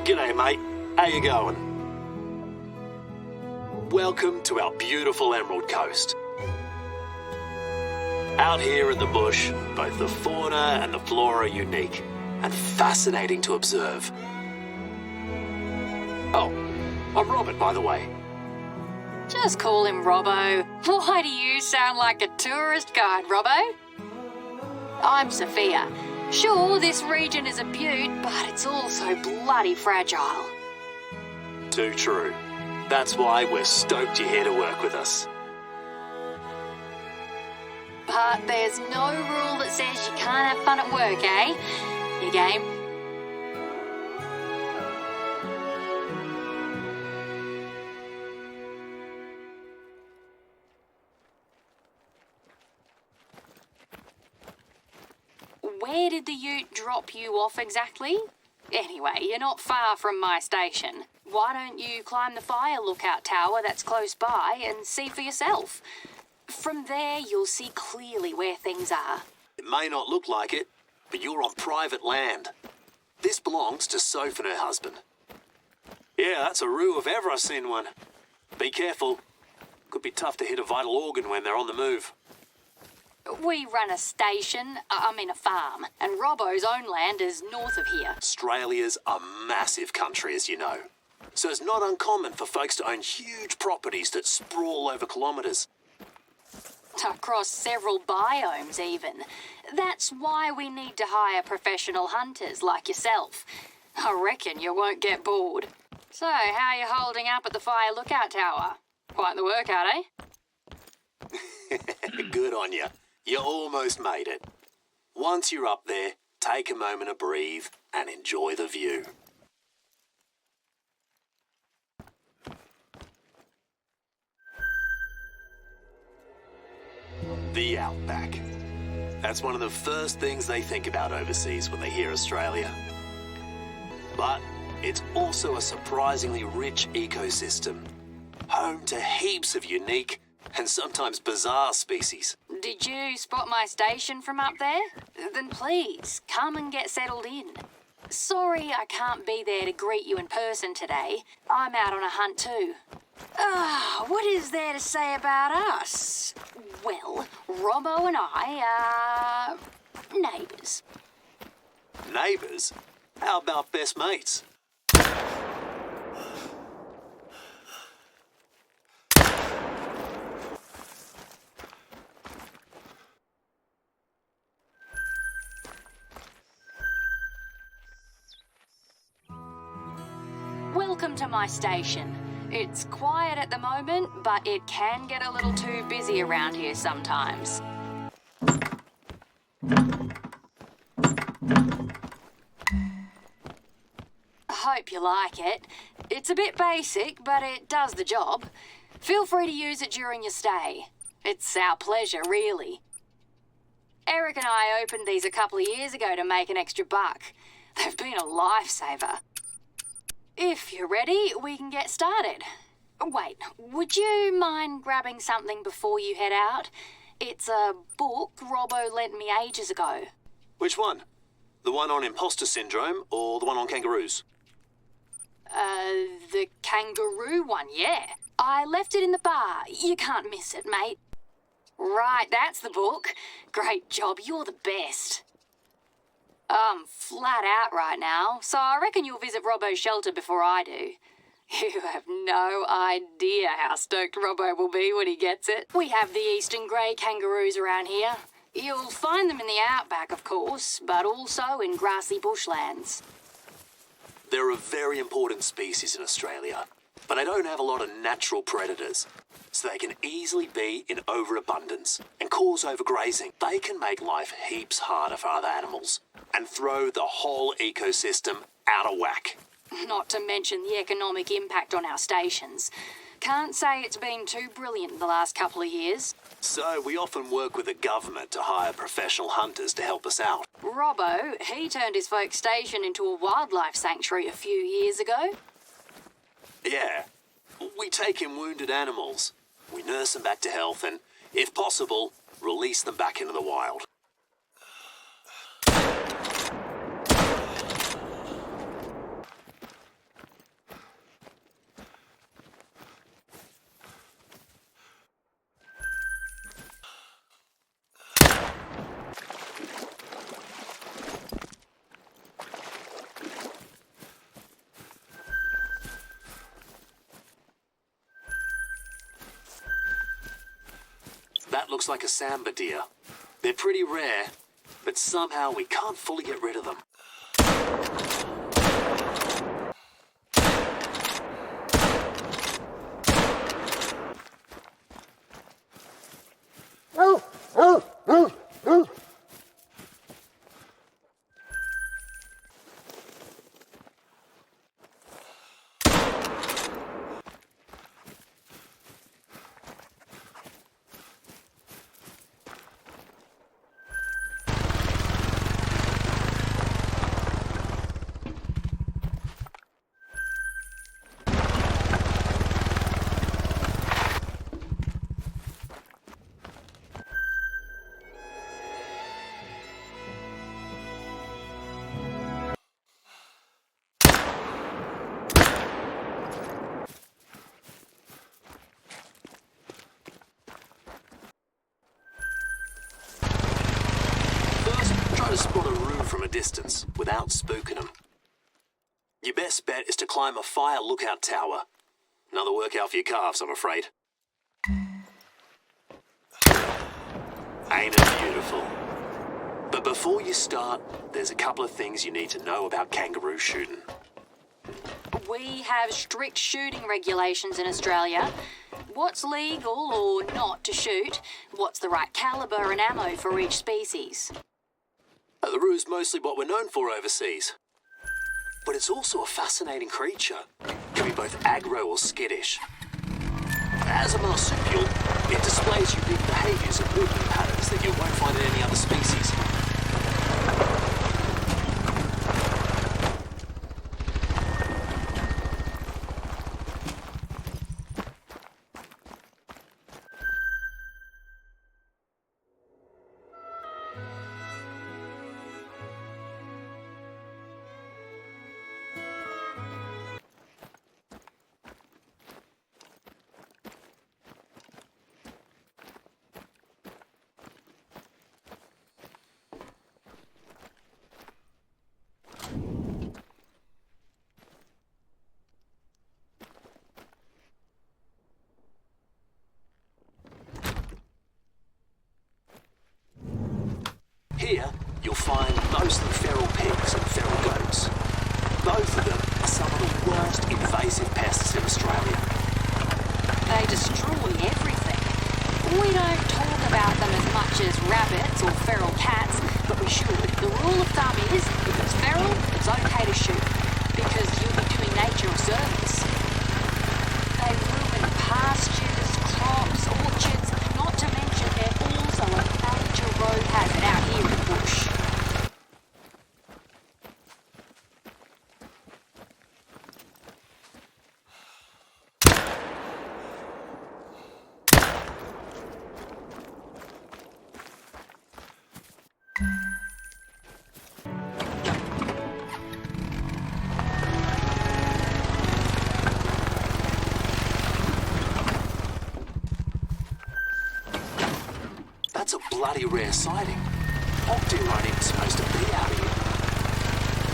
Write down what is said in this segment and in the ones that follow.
G'day, mate. How you going? Welcome to our beautiful Emerald Coast. Out here in the bush, both the fauna and the flora are unique and fascinating to observe. Oh, I'm Robert, by the way. Just call him Robbo. Why do you sound like a tourist guide, Robbo? I'm Sophia. Sure, this region is a beaut, but it's also bloody fragile. Too true. That's why we're stoked you're here to work with us. But there's no rule that says you can't have fun at work, eh? You game? Where did the ute drop you off exactly? Anyway, you're not far from my station. Why don't you climb the fire lookout tower that's close by and see for yourself? From there, you'll see clearly where things are. It may not look like it, but you're on private land. This belongs to Soph and her husband. Yeah, that's a roo if ever I've seen one. Be careful. Could be tough to hit a vital organ when they're on the move. We run a farm, and Robbo's own land is north of here. Australia's a massive country, as you know. So it's not uncommon for folks to own huge properties that sprawl over kilometres. Across several biomes, even. That's why we need to hire professional hunters like yourself. I reckon you won't get bored. So, how you holding up at the fire lookout tower? Quite the workout, eh? Good on you. You almost made it. Once you're up there, take a moment to breathe and enjoy the view. The outback. That's one of the first things they think about overseas when they hear Australia. But it's also a surprisingly rich ecosystem, home to heaps of unique and sometimes bizarre species. Did you spot my station from up there? Then please, come and get settled in. Sorry I can't be there to greet you in person today. I'm out on a hunt too. What is there to say about us? Well, Robbo and I are neighbours. Neighbours? How about best mates? Welcome to my station. It's quiet at the moment, but it can get a little too busy around here sometimes. I hope you like it. It's a bit basic, but it does the job. Feel free to use it during your stay. It's our pleasure, really. Eric and I opened these a couple of years ago to make an extra buck. They've been a lifesaver. If you're ready, we can get started. Wait, would you mind grabbing something before you head out? It's a book Robbo lent me ages ago. Which one? The one on imposter syndrome or the one on kangaroos? The kangaroo one, yeah. I left it in the bar. You can't miss it, mate. Right, that's the book. Great job, you're the best. I'm flat out right now, so I reckon you'll visit Robbo's shelter before I do. You have no idea how stoked Robbo will be when he gets it. We have the eastern grey kangaroos around here. You'll find them in the outback, of course, but also in grassy bushlands. They're a very important species in Australia, but they don't have a lot of natural predators, so they can easily be in overabundance and cause overgrazing. They can make life heaps harder for other animals and throw the whole ecosystem out of whack. Not to mention the economic impact on our stations. Can't say it's been too brilliant the last couple of years. So we often work with the government to hire professional hunters to help us out. Robbo, he turned his folk station into a wildlife sanctuary a few years ago. Yeah, we take in wounded animals, we nurse them back to health and, if possible, release them back into the wild. That looks like a samba deer. They're pretty rare, but somehow we can't fully get rid of them. Try to spot a room from a distance without spooking them. Your best bet is to climb a fire lookout tower. Another workout for your calves, I'm afraid. Ain't it beautiful? But before you start, there's a couple of things you need to know about kangaroo shooting. We have strict shooting regulations in Australia. What's legal or not to shoot? What's the right calibre and ammo for each species? The kangaroo's mostly what we're known for overseas. But it's also a fascinating creature. Can be both aggro or skittish. As a marsupial, it displays unique behaviours and movement patterns that you won't find in any other species. Here, you'll find mostly feral pigs and feral goats. Both of them are some of the worst invasive pests in Australia. They destroy everything. We don't talk about them as much as rabbits or feral cats, but we should. The rule of thumb is, if it's feral, it's okay to shoot, because you'll be doing nature a service. They ruin pastures, crops, orchards, not to mention they're also a major road hazard out here in the bush. That's a bloody rare sighting. Deer aren't even supposed to be out here.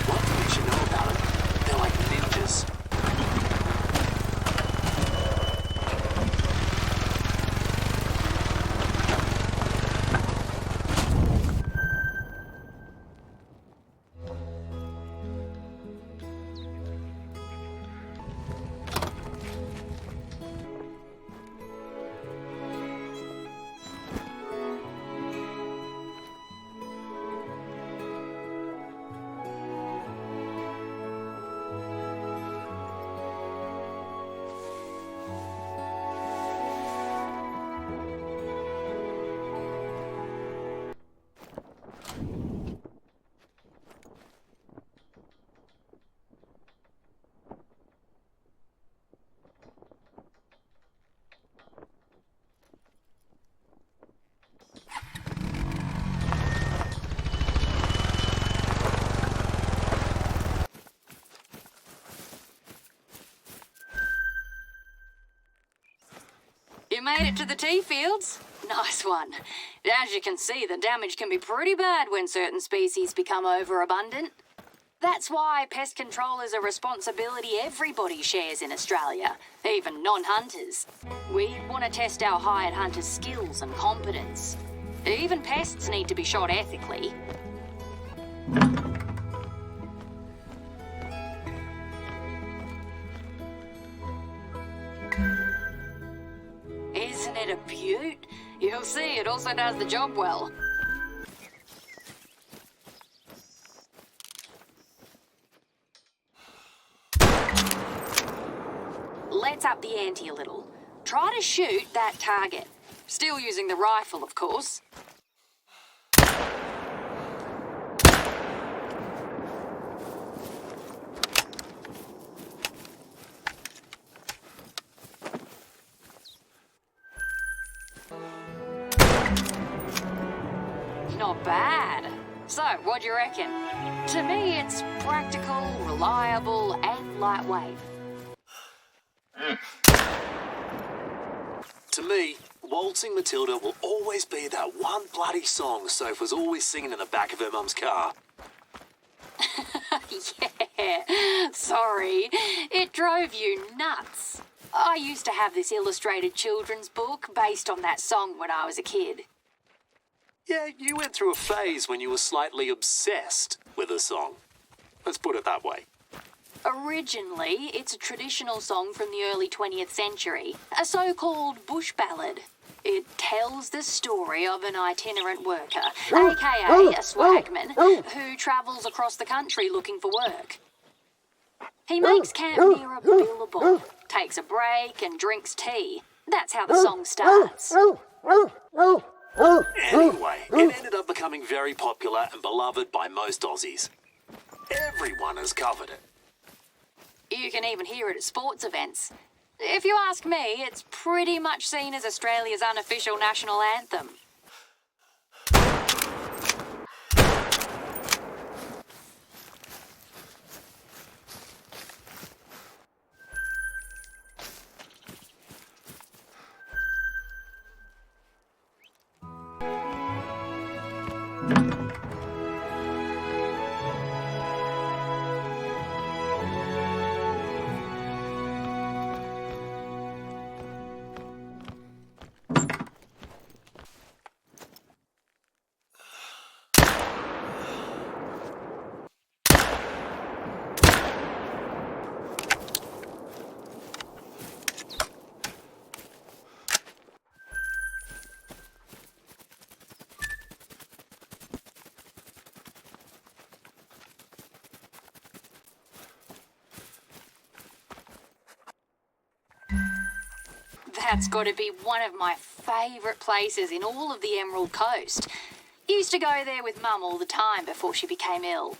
One thing you should know about them, they're like ninjas. You made it to the tea fields? Nice one. As you can see, the damage can be pretty bad when certain species become overabundant. That's why pest control is a responsibility everybody shares in Australia, even non-hunters. We want to test our hired hunters' skills and competence. Even pests need to be shot ethically. Isn't it a beaut? You'll see, it also does the job well. Let's up the ante a little. Try to shoot that target. Still using the rifle, of course. Not bad. So, what do you reckon? To me, it's practical, reliable, and lightweight. To me, Waltzing Matilda will always be that one bloody song Soph was always singing in the back of her mum's car. Yeah, sorry. It drove you nuts. I used to have this illustrated children's book based on that song when I was a kid. Yeah, you went through a phase when you were slightly obsessed with a song. Let's put it that way. Originally, it's a traditional song from the early 20th century, a so-called bush ballad. It tells the story of an itinerant worker, aka a swagman, who travels across the country looking for work. He makes camp near a billabong, takes a break and drinks tea. That's how the song starts. Anyway, it ended up becoming very popular and beloved by most Aussies. Everyone has covered it. You can even hear it at sports events. If you ask me, it's pretty much seen as Australia's unofficial national anthem. That's got to be one of my favourite places in all of the Emerald Coast. Used to go there with Mum all the time before she became ill.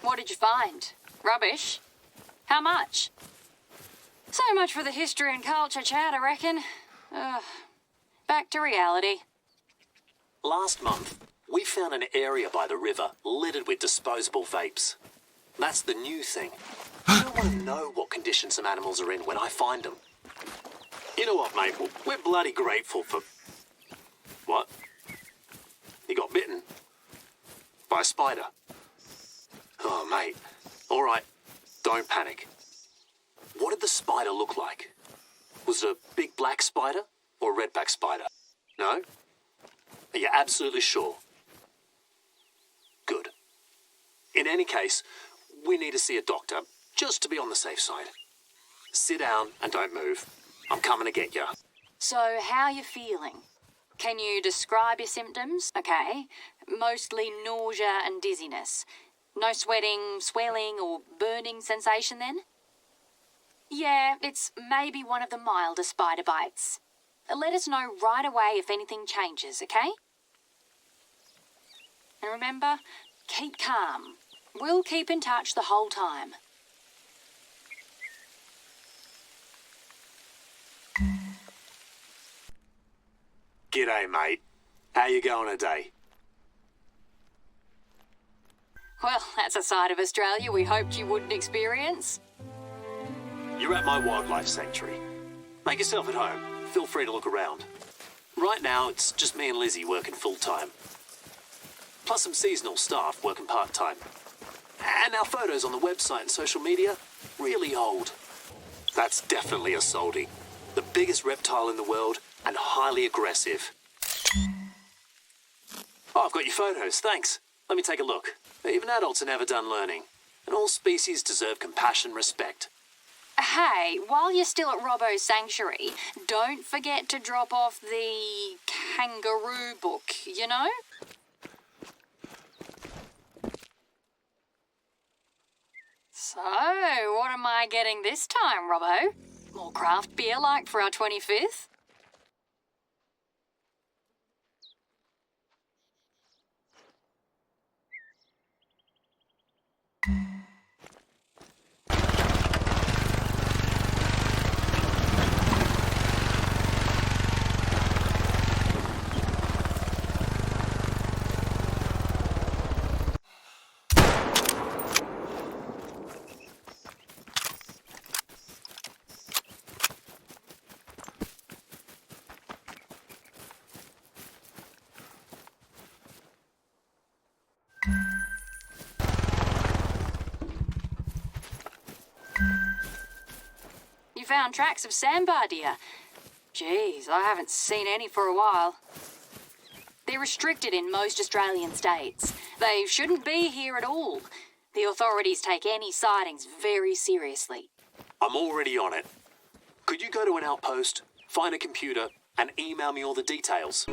What did you find? Rubbish? How much? So much for the history and culture chat, I reckon. Back to reality. Last month, we found an area by the river littered with disposable vapes. That's the new thing. I don't want to know what condition some animals are in when I find them. You know what, mate? We're bloody grateful for... What? You got bitten? By a spider? Oh, mate. All right, don't panic. What did the spider look like? Was it a big black spider or a redback spider? No? Are you absolutely sure? Good. In any case, we need to see a doctor, just to be on the safe side. Sit down and don't move. I'm coming to get you. So, how are you feeling? Can you describe your symptoms? Okay. Mostly nausea and dizziness. No sweating, swelling, or burning sensation then? Yeah, it's maybe one of the milder spider bites. Let us know right away if anything changes, okay? And remember, keep calm. We'll keep in touch the whole time. G'day, mate. How you going today? Well, that's a side of Australia we hoped you wouldn't experience. You're at my wildlife sanctuary. Make yourself at home. Feel free to look around. Right now, it's just me and Lizzie working full-time. Plus some seasonal staff working part-time. And our photos on the website and social media, really old. That's definitely a salty. The biggest reptile in the world and highly aggressive. Oh, I've got your photos, thanks. Let me take a look. Even adults are never done learning. And all species deserve compassion and respect. Hey, while you're still at Robbo's sanctuary, don't forget to drop off the kangaroo book, you know? So, what am I getting this time, Robbo? More craft beer like for our 25th? You found tracks of sandbar deer. Geez, I haven't seen any for a while. They're restricted in most Australian states. They shouldn't be here at all. The authorities take any sightings very seriously. I'm already on it. Could you go to an outpost, find a computer, and email me all the details?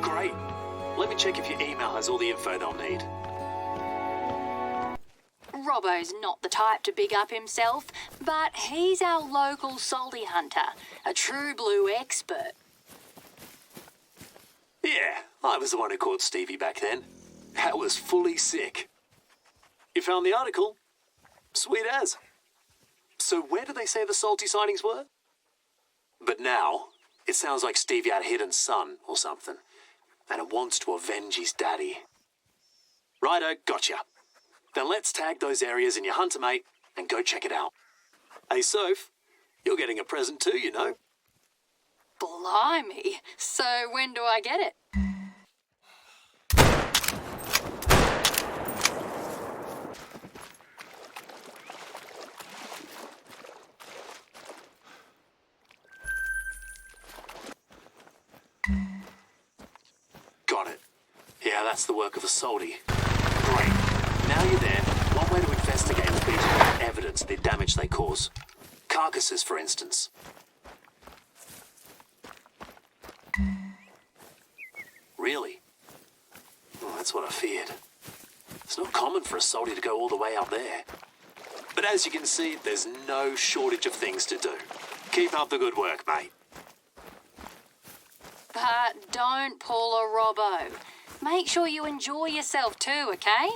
Great. Let me check if your email has all the info they'll need. Robbo's not the type to big up himself, but he's our local salty hunter, a true blue expert. Yeah, I was the one who caught Stevie back then. That was fully sick. You found the article? Sweet as. So where did they say the salty sightings were? But now, it sounds like Stevie had a hidden son or something, and it wants to avenge his daddy. Righto, gotcha. Then let's tag those areas in your hunter, mate, and go check it out. Hey, Soph, you're getting a present too, you know. Blimey. So when do I get it? Got it. Yeah, that's the work of a salty. Great. Now you're there, one way to investigate would be to find evidence of the damage they cause. Carcasses, for instance. Really? Well, that's what I feared. It's not common for a salty to go all the way out there. But as you can see, there's no shortage of things to do. Keep up the good work, mate. But don't pull a Robbo. Make sure you enjoy yourself too, okay?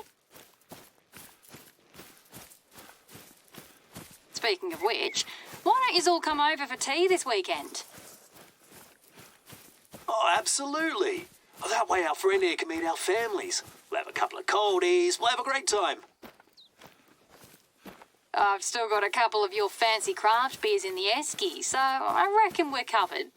Speaking of which, why don't you all come over for tea this weekend? Oh, absolutely. Oh, that way our friend here can meet our families. We'll have a couple of coldies. We'll have a great time. I've still got a couple of your fancy craft beers in the esky, so I reckon we're covered.